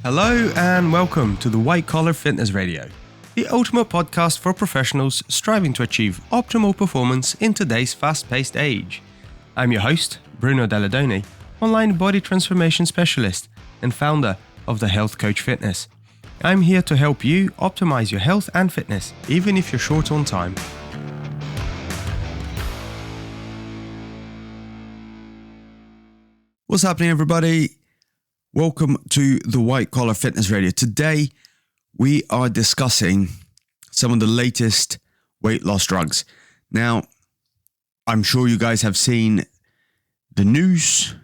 Hello and welcome to the White Collar Fitness Radio, the ultimate podcast for professionals striving to achieve optimal performance in today's fast-paced age. I'm your host, Bruno, online body transformation specialist and founder of the Health Coach Fitness. I'm here to help you optimize your health and fitness, even if you're short on time. What's happening, everybody? Welcome to the White Collar Fitness Radio. Today, we are discussing some of the latest weight loss drugs. Now, I'm sure you guys have seen the news.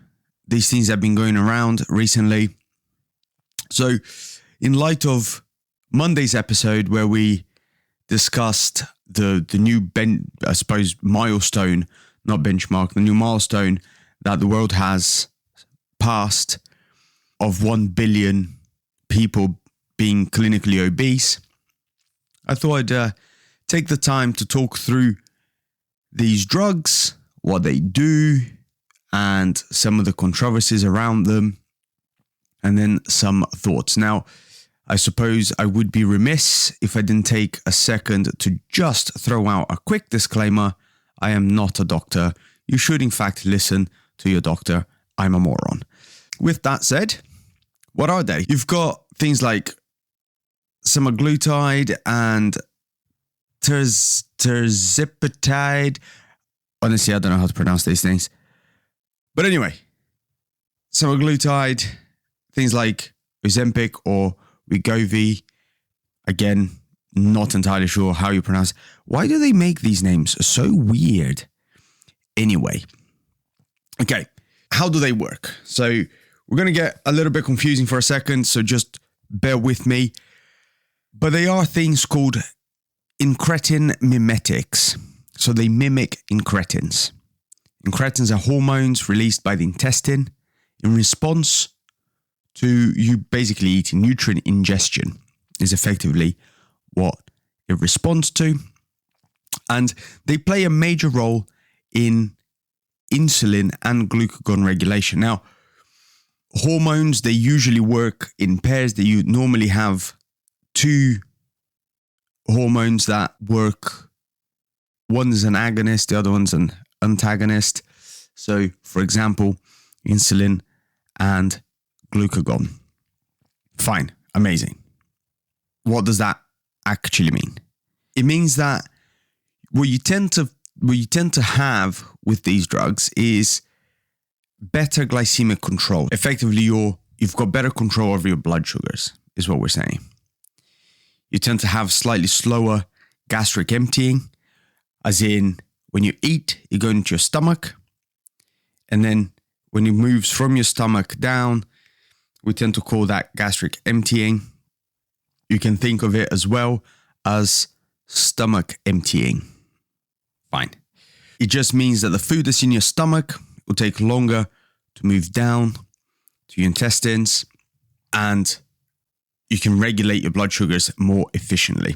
These things have been going around recently. So, in light of Monday's episode where we discussed the new milestone, not benchmark, the new milestone that the world has passed of 1 billion people being clinically obese, I thought I'd take the time to talk through these drugs, what they do, and some of the controversies around them, and then some thoughts. Now, I suppose I would be remiss if I didn't take a second to just throw out a quick disclaimer. I am not a doctor. You should, in fact, listen to your doctor. I'm a moron. With that said, what are they? You've got things like Semaglutide and tirzepatide. Honestly, I don't know how to pronounce these things. But anyway, Semaglutide, things like Ozempic or Wegovy. Again, not entirely sure how you pronounce it. Why do they make these names so weird? Anyway, okay, how do they work? So we're going to get a little bit confusing for a second, so just bear with me. But they are things called incretin mimetics. So they mimic incretins. Incretins are hormones released by the intestine in response to you basically eating. Nutrient ingestion is effectively what it responds to. And they play a major role in insulin and glucagon regulation. Now, hormones, they usually work in pairs. You normally have two hormones that work. One is an agonist, the other one's an antagonist. So, for example, insulin and glucagon. Fine, amazing. What does that actually mean? It means that what you tend to have with these drugs is better glycemic control. Effectively, you've got better control over your blood sugars, is what we're saying. You tend to have slightly slower gastric emptying, as in when you eat, you go into your stomach, and then when it moves from your stomach down, we tend to call that gastric emptying. You can think of it as well as stomach emptying. Fine. It just means that the food that's in your stomach will take longer to move down to your intestines, and you can regulate your blood sugars more efficiently.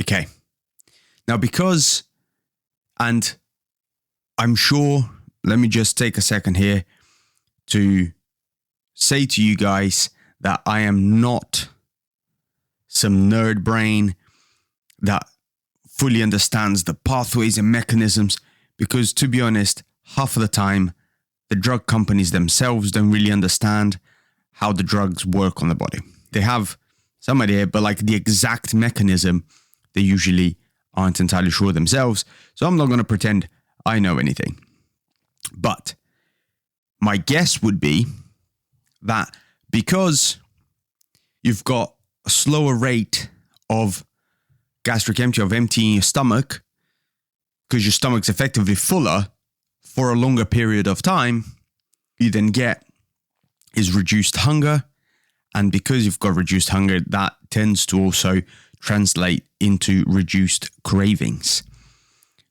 Okay. Now, and I'm sure, let me just take a second here to say to you guys that I am not some nerd brain that fully understands the pathways and mechanisms, because to be honest, half of the time, the drug companies themselves don't really understand how the drugs work on the body. They have some idea, but like the exact mechanism, they usually aren't entirely sure themselves. So I'm not going to pretend I know anything. But my guess would be that because you've got a slower rate of gastric empty, of emptying your stomach, because your stomach's effectively fuller for a longer period of time, you then get is reduced hunger. And because you've got reduced hunger, that tends to also translate into reduced cravings.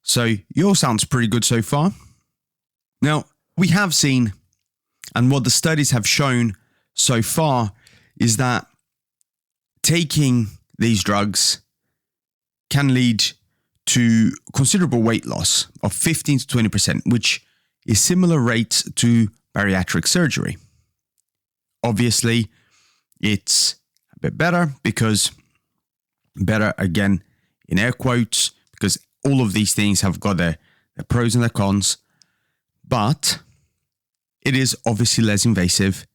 So it all sounds pretty good so far. Now, we have seen, and what the studies have shown so far is that taking these drugs can lead to considerable weight loss of 15 to 20%, which is similar rates to bariatric surgery. Obviously, it's a bit better because better, again, in air quotes, because all of these things have got their pros and their cons, but it is obviously less invasive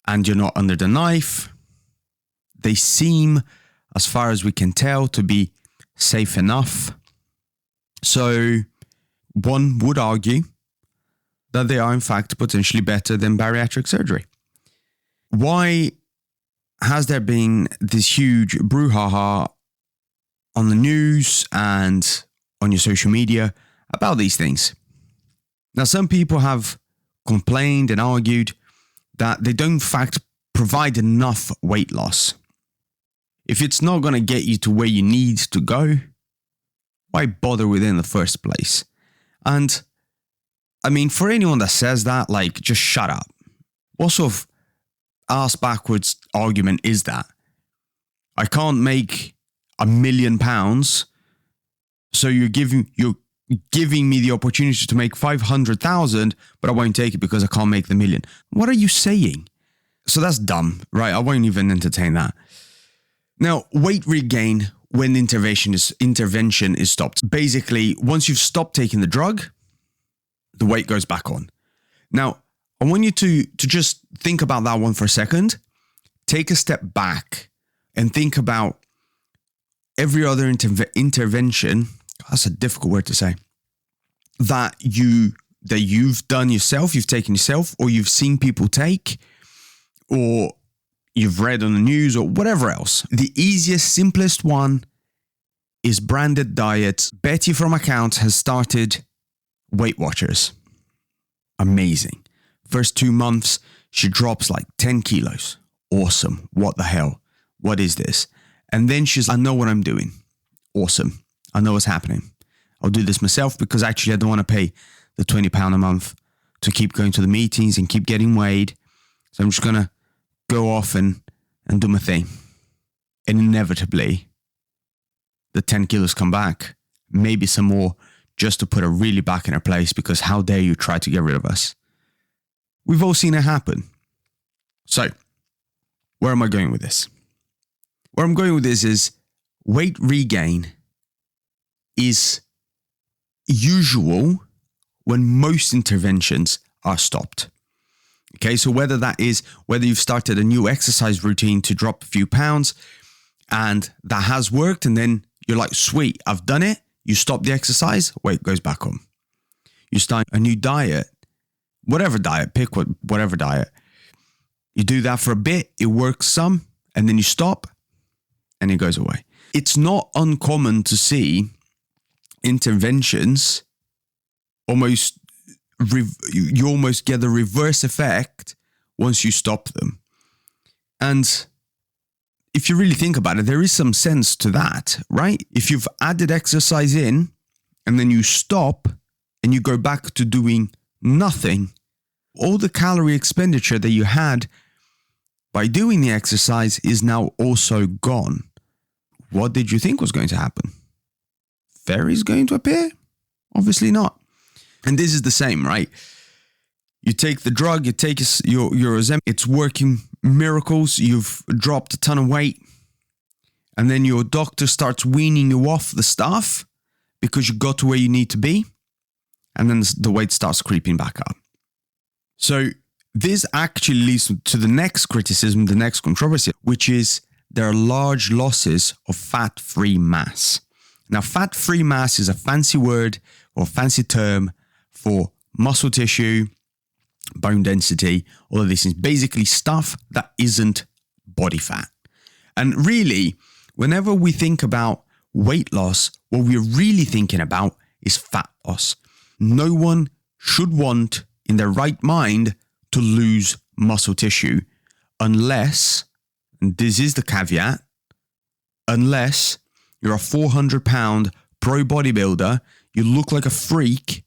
and you're not under the knife. They seem, as far as we can tell, to be safe enough. So one would argue that they are in fact potentially better than bariatric surgery. Why has there been this huge brouhaha on the news and on your social media about these things? Now, some people have complained and argued that they don't in fact provide enough weight loss. If it's not going to get you to where you need to go, why bother with it in the first place? And I mean, for anyone that says that, like, just shut up. What sort of ass backwards argument is that? I can't make £1 million, so you're giving me the opportunity to make 500,000, but I won't take it because I can't make the million. What are you saying? So that's dumb, right? I won't even entertain that. Now, weight regain when intervention is stopped. Basically, once you've stopped taking the drug, the weight goes back on. Now, I want you to just think about that one for a second. Take a step back and think about every other intervention. That's a difficult word to say. That you've done yourself, you've taken yourself, or you've seen people take, or you've read on the news, or whatever else. The easiest, simplest one is branded diets. Betty from Accounts has started Weight Watchers. Amazing. First 2 months, she drops like 10 kilos. Awesome. What the hell? What is this? And then she's like, I know what I'm doing. Awesome. I know what's happening. I'll do this myself because actually I don't want to pay the £20 a month to keep going to the meetings and keep getting weighed. So I'm just going to go off and do my thing. And inevitably, the 10 kilos come back. Maybe some more, just to put her really back in her place, because how dare you try to get rid of us? We've all seen it happen. So, where am I going with this? Where I'm going with this is weight regain is usual when most interventions are stopped. Okay, so whether you've started a new exercise routine to drop a few pounds and that has worked, and then you're like, sweet, I've done it. You stop the exercise, weight goes back on. You start a new diet, whatever diet, pick whatever diet. You do that for a bit, it works some, and then you stop, and it goes away. It's not uncommon to see interventions you almost get the reverse effect once you stop them. And if you really think about it, there is some sense to that, right? If you've added exercise in and then you stop and you go back to doing nothing, all the calorie expenditure that you had by doing the exercise is now also gone. What did you think was going to happen? Fairies going to appear? Obviously not. And this is the same, right? You take the drug, you take your Ozempic, it's working miracles, you've dropped a ton of weight, and then your doctor starts weaning you off the stuff because you got to where you need to be, and then the weight starts creeping back up. So this actually leads to the next criticism, the next controversy, which is there are large losses of fat-free mass. Now, fat-free mass is a fancy word or fancy term for muscle tissue, bone density, all of these things. Basically stuff that isn't body fat. And really, whenever we think about weight loss, what we're really thinking about is fat loss. No one should want, in their right mind, to lose muscle tissue unless, and this is the caveat, unless you're a 400-pound pro bodybuilder, you look like a freak,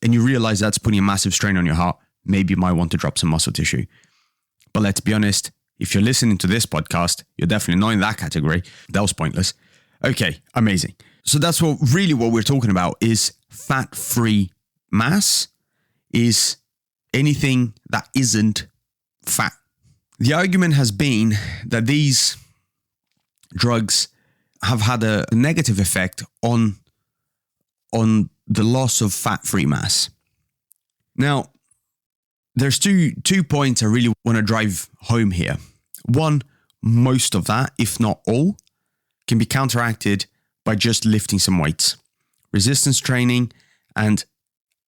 and you realize that's putting a massive strain on your heart, maybe you might want to drop some muscle tissue. But let's be honest, if you're listening to this podcast, you're definitely not in that category. That was pointless. Okay, amazing. So that's what we're talking about is fat-free mass is anything that isn't fat. the argument has been that these drugs have had a negative effect on the loss of fat-free mass. Now, there's two points I really want to drive home here. One, most of that, if not all, can be counteracted by just lifting some weights, resistance training, and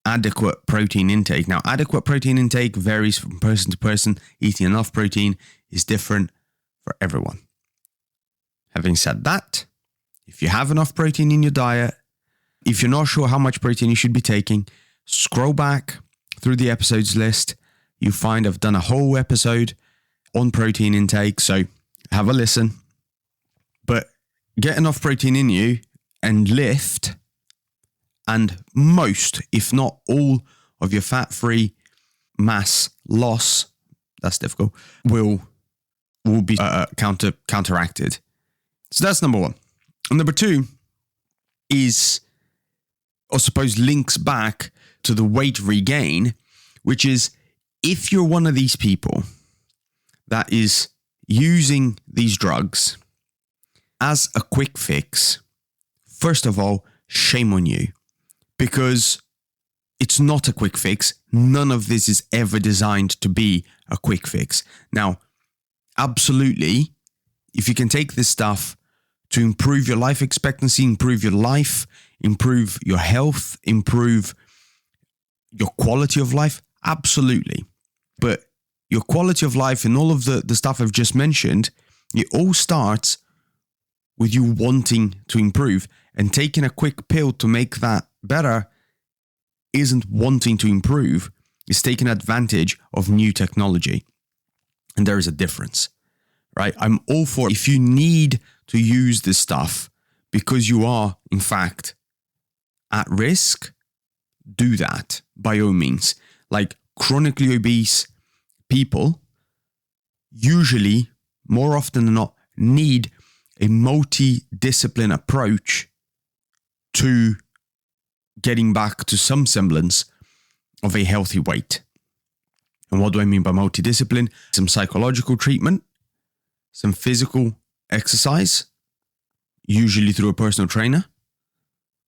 adequate protein intake. Now, adequate protein intake varies from person to person. Eating enough protein is different for everyone. Having said that, if you have enough protein in your diet, if you're not sure how much protein you should be taking, scroll back through the episodes list. You find I've done a whole episode on protein intake, so have a listen. But get enough protein in you and lift, and most, if not all, of your fat-free mass loss, that's difficult, will be counteracted. So that's number one. And number two is, I suppose, links back to the weight regain, which is if you're one of these people that is using these drugs as a quick fix, first of all, shame on you, because it's not a quick fix. None of this is ever designed to be a quick fix. Now, absolutely, if you can take this stuff to improve your life expectancy, improve your life, improve your health, improve your quality of life, absolutely. But your quality of life and all of the stuff I've just mentioned, it all starts with you wanting to improve, and taking a quick pill to make that better isn't wanting to improve. It's taking advantage of new technology. And there is a difference, right? I'm all for, if you need to use this stuff because you are, in fact, at risk, do that by all means. Like chronically obese people usually, more often than not, need a multi-discipline approach to getting back to some semblance of a healthy weight. And what do I mean by multi-discipline? Some psychological treatment, some physical exercise, usually through a personal trainer,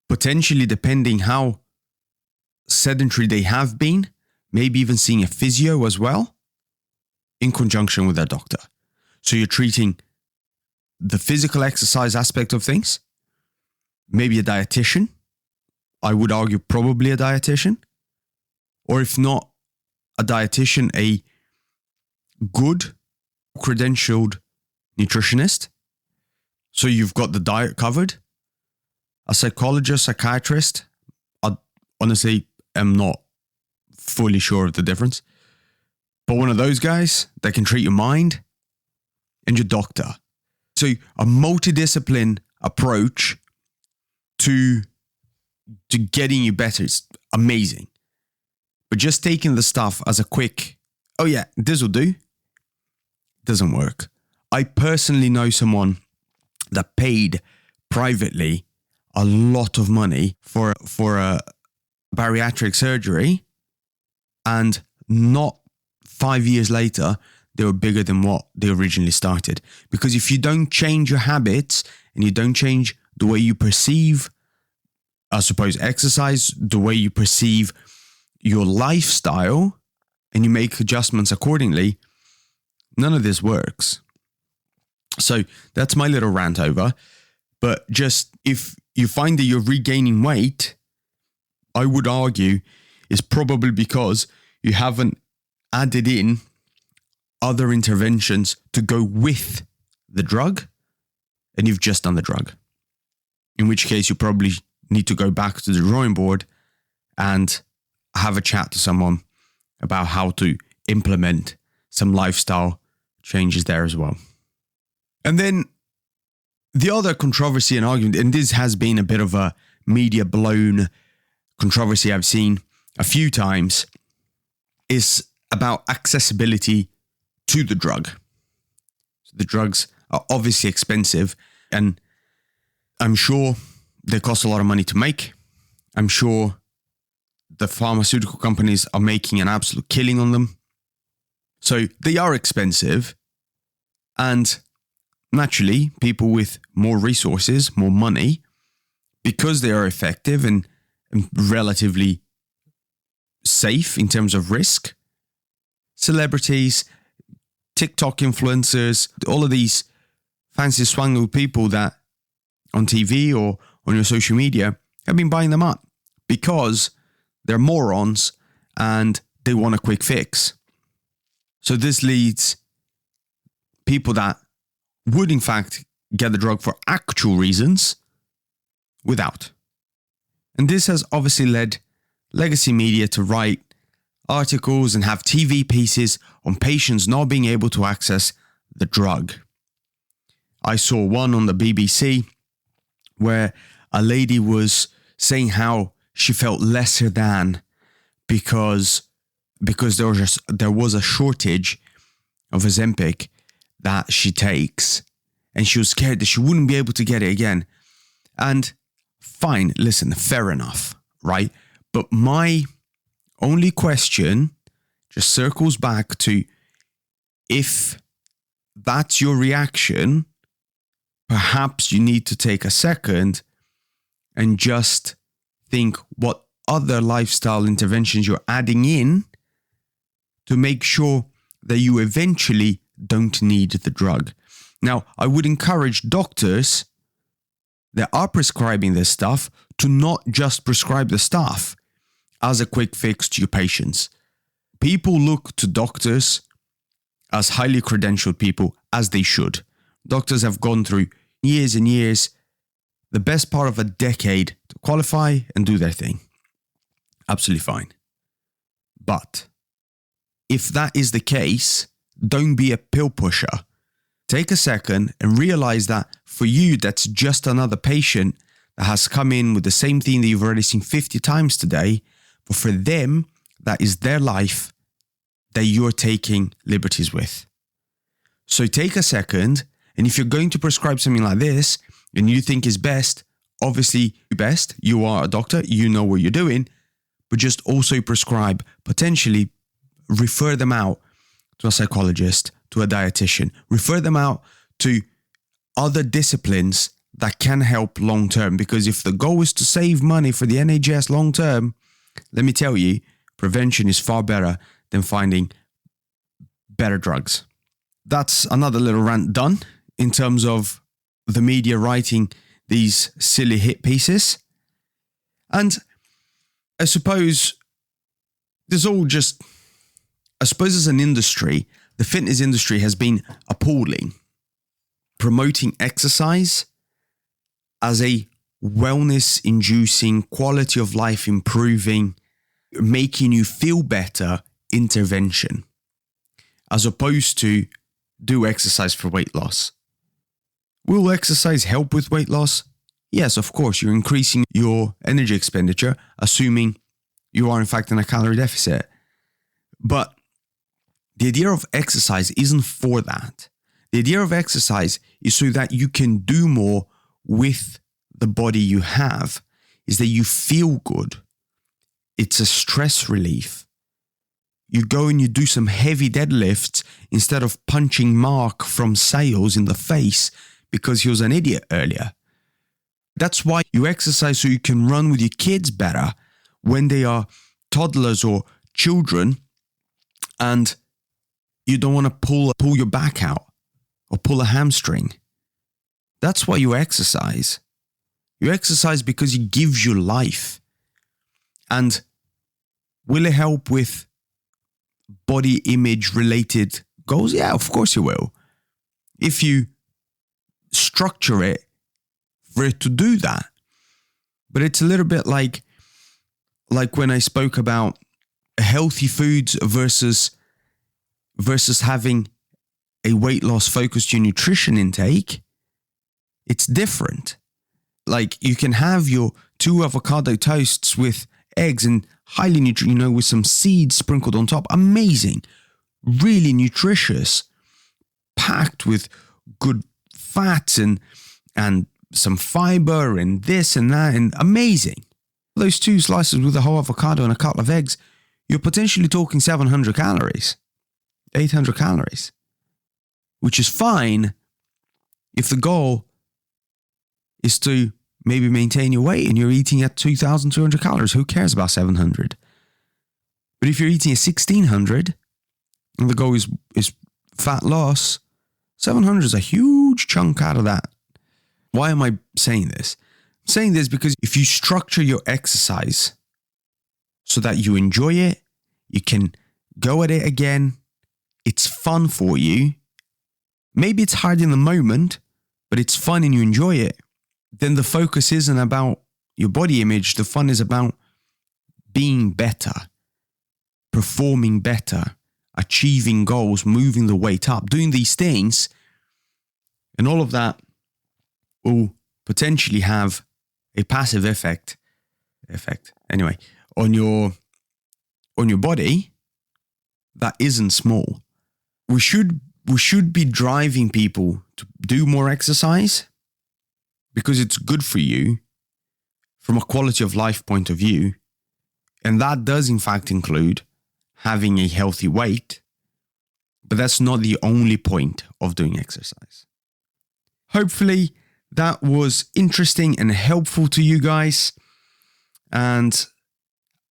potentially, depending how sedentary they have been, maybe even seeing a physio as well, in conjunction with their doctor. So you're treating the physical exercise aspect of things, maybe a dietitian. I would argue probably a dietitian, or if not a dietitian, a good credentialed nutritionist. So you've got the diet covered. A psychologist, psychiatrist, I honestly am not fully sure of the difference. But one of those guys that can treat your mind, and your doctor. So a multidiscipline approach to getting you better is amazing. But just taking the stuff as a quick, oh yeah, this will do, doesn't work. I personally know someone that paid privately a lot of money for a bariatric surgery, and not 5 years later, they were bigger than what they originally started. Because if you don't change your habits and you don't change the way you perceive, I suppose, exercise, the way you perceive your lifestyle, and you make adjustments accordingly, none of this works. So that's my little rant over. But just if you find that you're regaining weight, I would argue is probably because you haven't added in other interventions to go with the drug, and you've just done the drug. In which case you probably need to go back to the drawing board and have a chat to someone about how to implement some lifestyle changes there as well. And then the other controversy and argument, and this has been a bit of a media blown controversy I've seen a few times, is about accessibility to the drug. So the drugs are obviously expensive, and I'm sure they cost a lot of money to make. I'm sure the pharmaceutical companies are making an absolute killing on them. So they are expensive, and naturally, people with more resources, more money, because they are effective and relatively safe in terms of risk, celebrities, TikTok influencers, all of these fancy swangled people that on TV or on your social media have been buying them up because they're morons and they want a quick fix. So this leads people that would in fact get the drug for actual reasons without. And this has obviously led legacy media to write articles and have TV pieces on patients not being able to access the drug. I saw one on the BBC where a lady was saying how she felt lesser than because there was a shortage of Ozempic that she takes, and she was scared that she wouldn't be able to get it again. And fine, listen, fair enough, right? But my only question just circles back to, if that's your reaction, perhaps you need to take a second and just think what other lifestyle interventions you're adding in to make sure that you eventually don't need the drug. Now, I would encourage doctors that are prescribing this stuff to not just prescribe the stuff as a quick fix to your patients. People look to doctors as highly credentialed people, as they should. Doctors have gone through years and years, the best part of a decade, to qualify and do their thing. Absolutely fine. But if that is the case, don't be a pill pusher. Take a second and realize that for you, that's just another patient that has come in with the same thing that you've already seen 50 times today. But for them, that is their life that you're taking liberties with. So take a second, and if you're going to prescribe something like this and you think is best, obviously best, you are a doctor, you know what you're doing, but just also prescribe, potentially refer them out to a psychologist, to a dietitian, refer them out to other disciplines that can help long term. Because if the goal is to save money for the NHS long term, let me tell you, prevention is far better than finding better drugs. That's another little rant done in terms of the media writing these silly hit pieces. And I suppose there's all just, I suppose as an industry, the fitness industry has been appalling, promoting exercise as a wellness-inducing, quality of life improving, making you feel better intervention, as opposed to do exercise for weight loss. Will exercise help with weight loss? Yes, of course. You're increasing your energy expenditure, assuming you are in fact in a calorie deficit. But the idea of exercise isn't for that. The idea of exercise is so that you can do more with the body you have, is that you feel good. It's a stress relief. You go and you do some heavy deadlifts instead of punching Mark from sales in the face because he was an idiot earlier. That's why you exercise, so you can run with your kids better when they are toddlers or children and you don't want to pull your back out or pull a hamstring. That's why you exercise. You exercise because it gives you life. And will it help with body image related goals? Yeah, of course it will. If you structure it for it to do that. But it's a little bit like when I spoke about healthy foods versus having a weight loss focused your nutrition intake. It's different. Like you can have your 2 avocado toasts with eggs and highly nutritious, with some seeds sprinkled on top. Amazing. Really nutritious. Packed with good fats and some fiber and this and that, and amazing. Those 2 slices with a whole avocado and a couple of eggs, you're potentially talking 700 calories. 800 calories, which is fine if the goal is to maybe maintain your weight and you're eating at 2,200 calories. Who cares about 700? But if you're eating at 1,600 and the goal is fat loss, 700 is a huge chunk out of that. Why am I saying this? I'm saying this because if you structure your exercise so that you enjoy it, you can go at it again, it's fun for you, maybe it's hard in the moment, but it's fun and you enjoy it, then the focus isn't about your body image. The fun is about being better, performing better, achieving goals, moving the weight up, doing these things. And all of that will potentially have a passive effect anyway on your body that isn't small. We should be driving people to do more exercise because it's good for you from a quality of life point of view. And that does in fact include having a healthy weight, but that's not the only point of doing exercise. Hopefully that was interesting and helpful to you guys. And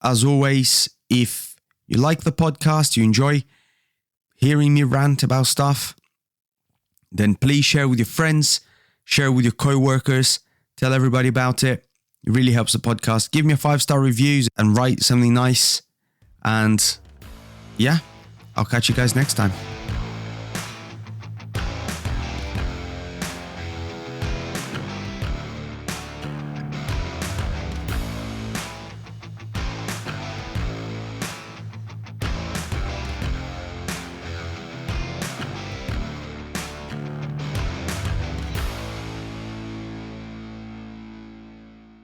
as always, if you like the podcast, you enjoy hearing me rant about stuff, then please share with your friends, share with your co-workers, tell everybody about it. It really helps the podcast. Give me a 5-star reviews and write something nice. And yeah, I'll catch you guys next time.